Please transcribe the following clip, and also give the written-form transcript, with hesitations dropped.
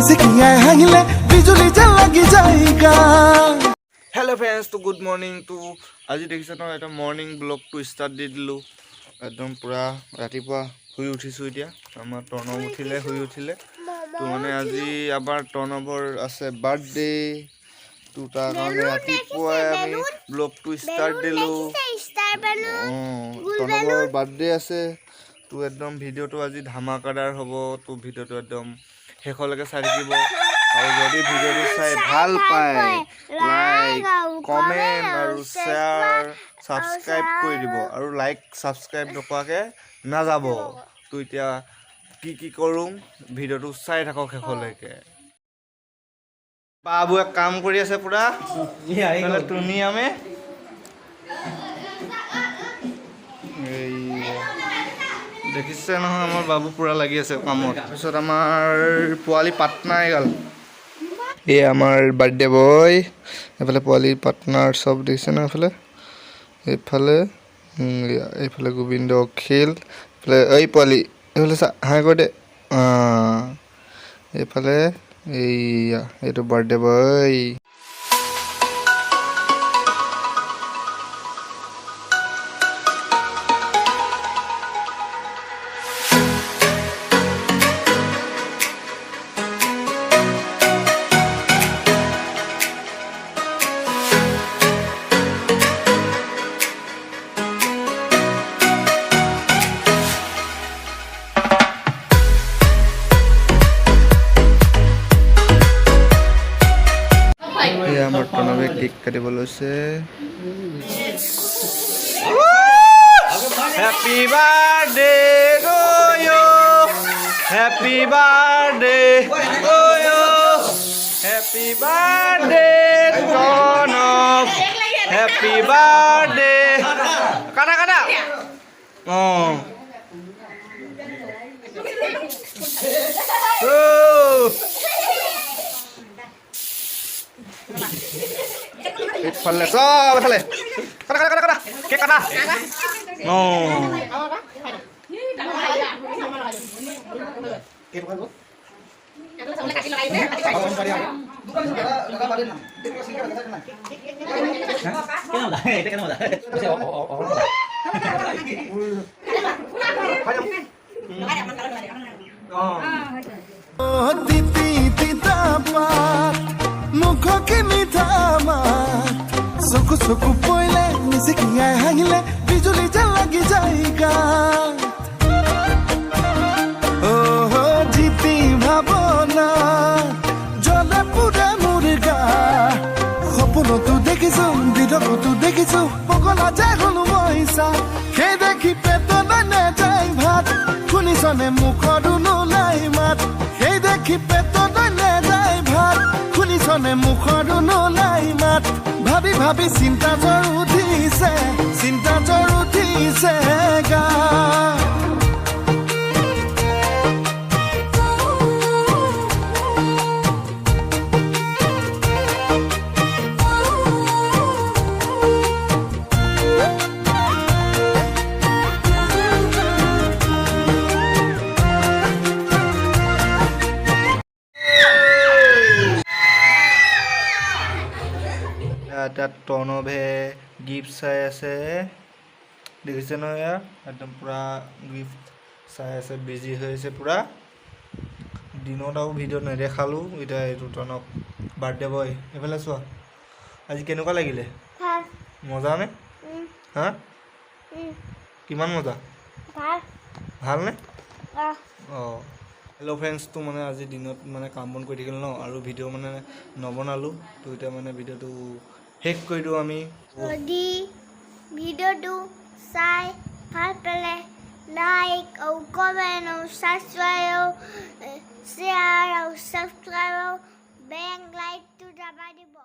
निसिकियाए हांगिले बिजुली जल लगी जाएगा। हेलो फ्रेंड्स तो गुड मॉर्निंग तो आज देखिसे न এটা মর্নিং ব্লগ টু স্টাर्ट দি দিলো একদম পুরা ৰাতিপুৱা শুই উঠিছো এতিয়া আমাৰ টৰ্ণব উঠিলে শুই উঠিলে তো মানে আজি আবাৰ টৰ্ণবৰ আছে বাৰ্থডে তো তাৰ কাৰণে ৰাতিপুৱা আমি ব্লগ টু স্টাर्ट দিলো টৰ্ণবৰ বাৰ্থডে আছে তো একদম ভিডিওটো আজি ধামাকাদাৰ হ'ব তো ভিডিওটো একদম শেষলৈকে চাই থাকিব আৰু যদি ভিডিওটো চাই ভাল পায় লাইক কমেন্ট আৰু শেয়াৰ সাবস্ক্ৰাইব কৰি দিব আৰু লাইক সাবস্ক্ৰাইব নকৰাকে না যাব তো এতিয়া কি কৰোঁ ভিডিওটো চাই থাকক শেষলৈকে বাবুৱে কাম কৰি আছে পুৰা মানে তুমি আমি এই দেখিছে নহয় আমাৰ বাবু পুৰা লাগি আছে কামত তাৰপিছত আমাৰ পোৱালি পাটনাই গ'ল এই আমাৰ বাৰ্থডে বয় এফালে পোৱালি পাটনাৰ সব দেখিছে না এইফালে গোবিন্দ খেল এইফালে এই পোৱালি এইফালে হাই কৈ দে এইফালে এইটো বাৰ্থডে বয় আমার টনবে কেক কাটিব লৈছে happy birthday to you happy birthday to you happy birthday টনব হ্যাপি বার্থডে কাটা কাটা Ifalle so ifalle kada kek kada no सुकु सुकु पोइले निसिकियाए हांगिले बिजुली जल लगी जाएगा। ओहो जीती भावना जले पुरे मुर्गा सपनो तू देखिছো बिदको तू देखिছো पगला जाय हलु মইসা হে দেখি পেট নানে যাই ভাত শুনিছনে মুখৰ নোলাই মাত হে দেখি পেট নানে যাই ভাত শুনিছনে মুখৰ নোলাই মাত ভাবি ভাবি চিন্তা জ্বৰ উঠিছে গা টনবে গিফট চাই আছে দেখিছে ন একদম পুৰা গিফট চাই আছে বিজি হয়েছে পুৰা দিনত আৰু ভিডিও নেদেখালো এটা এইটো টনক বাৰ্থডে বয় এফালে চোৱা আজি কেনেকুৱা লাগিলে মজা নে হা কিমান মজা ভাল নে হেল্ল' ফ্ৰেণ্ডছ তো মানে আজি দিনত মানে কাম বন কৰি থাকিল ন আৰু ভিডিও মানে নবনালো তো এটা মানে ভিডিওটো শেষ কৰি দিওঁ আমি যদি ভিডিওটো চাই ভাল পালে লাইক আৰু কমেণ্ট আৰু শ্বেয়াৰ আৰু সাবস্ক্ৰাইব বেল লাইকটো দাবাই দিব।